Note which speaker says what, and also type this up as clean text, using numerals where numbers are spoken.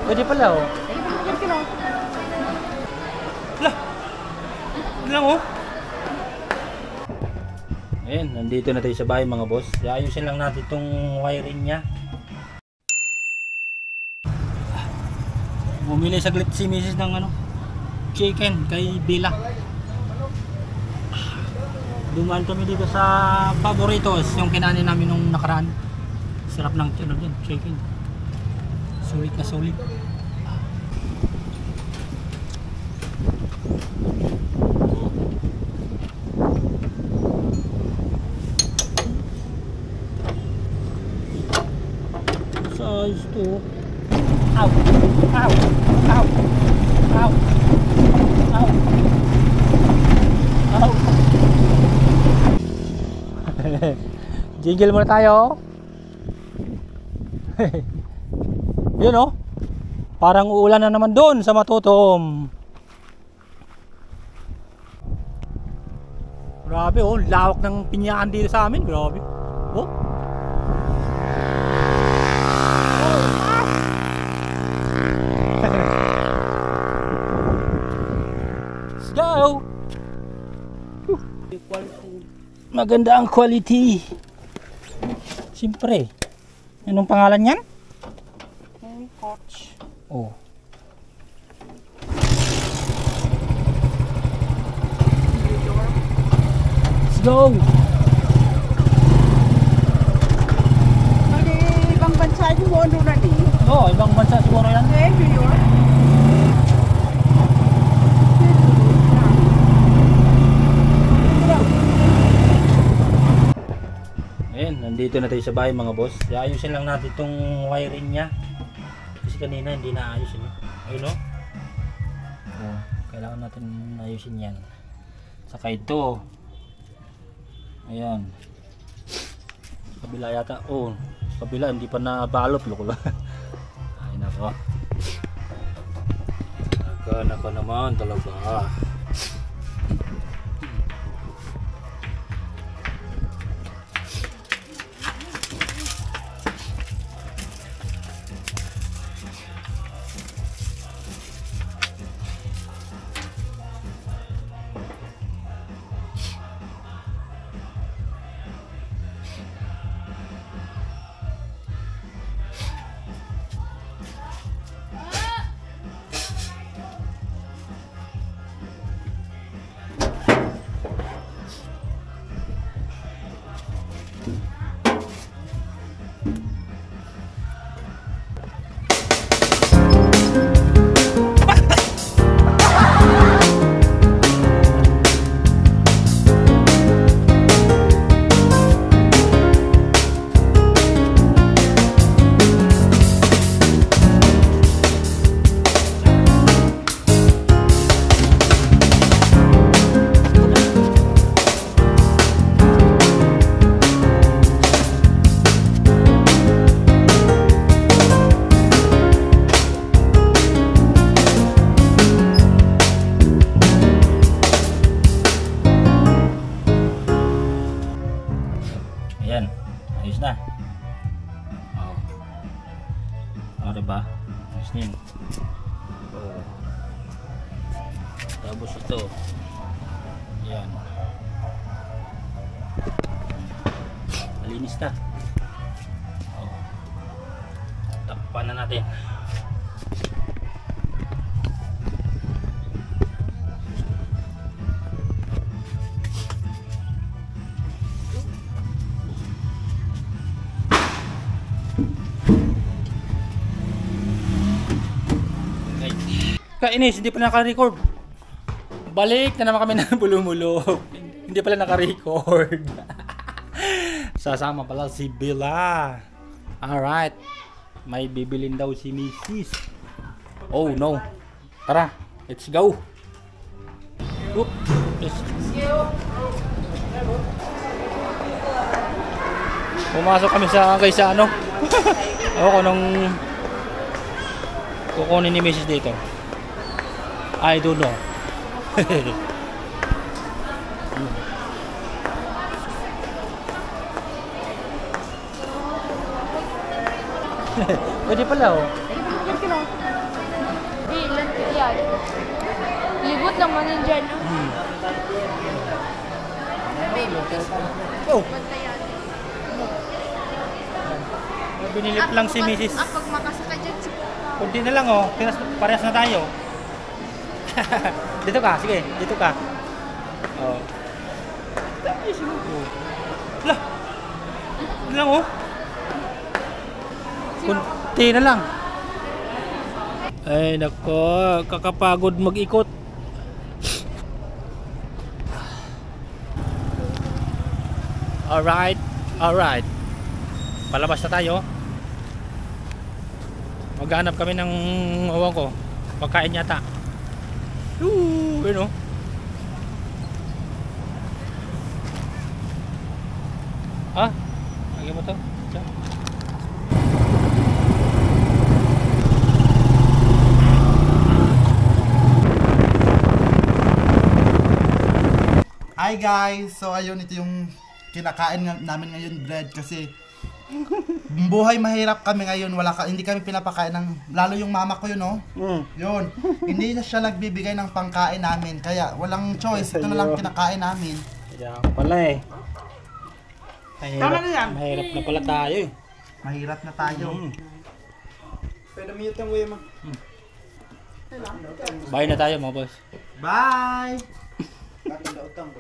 Speaker 1: Pwede pala oh. Lah! Ano lang oh? Ayan, nandito na tayo sa bahay mga boss. Ayusin lang natin itong wiring niya. Bumili saglit si Mrs. ng ano, chicken kay Bila. Dumaan kami dito sa Favoritos, yung kinanin namin nung nakaraan. Sarap ng ano dyan, chicken. Sulit na sulit. Size to. Ow! Ow! Ow! Ow! Ow! Ow! Jingle muna tayo. Yun oh. Parang uulan na naman doon sa Matutom. Grabe oh, lawak ng pinyaan dito sa amin. Grabe. Oh. Let's go. Maganda ang quality. Siyempre. Anong pangalan yan? Coach. Oh. Let's go.
Speaker 2: Ibang bansa siguro na din.
Speaker 1: Oh, ibang bansa siguro yan.
Speaker 2: New York.
Speaker 1: Ayan, nandito na tayo sa bahay mga boss. Ayusin lang natin itong wiring niya. Kasi kanina hindi naayos yun. Ayun o. Oh, kailangan natin ayusin yan. Saka ito. Ayan. Sa kabila yata. Oh, sa kabila hindi pa nabalot. Loko lang. Ay nako. Nako naman talaga. Ayan, ayos na. Oh. Ano ba? Ayos na yun. Oh. Tapos ito. Ayan. Malinis na. Oh. Takpan na natin. Kainis, hindi pala naka-record. Balik na naman kami ng bulumulok. Hindi pala naka-record. Sasama pala si Bila. Alright. May bibilin daw si Mrs. Oh no. Tara, let's go. Oop. Pumasok kami sa kaysa ano. Ako nung kukunin ni Mrs. dito. I don't know. Pwede pala oh.
Speaker 3: naman yun dyan, no?
Speaker 1: Oh! Binilip lang si Mrs.
Speaker 3: Pag makasa ka dyan,
Speaker 1: Kunti na lang oh, parehas na tayo. Dito ka, sige, dito ka. Oh. Lah. Dito lang oh. Kunti na lang. Ay nako, kakapagod mag-ikot. Alright, alright. Palabas na tayo. Maghanap kami ng awan ko. Pagkain yata. Yun o. Ah, lagyan mo to. Diyan.
Speaker 4: Hi guys! So ayun, ito yung kinakain namin ngayon, bread, kasi buhay mahirap kami ngayon, hindi kami pinapakain ng, lalo yung mama ko yun, oh. Yun, hindi na siya nagbibigay ng pangkain namin, kaya walang choice, ito na lang kinakain namin.
Speaker 1: Kaya pala eh.
Speaker 2: Tama na yan.
Speaker 1: Mahirap na pala tayo eh.
Speaker 4: Mahirap na tayo.
Speaker 2: Pwede mo yung kuya mo.
Speaker 1: Bye na tayo mga boss.
Speaker 4: Bye!
Speaker 2: Bakit daw utang?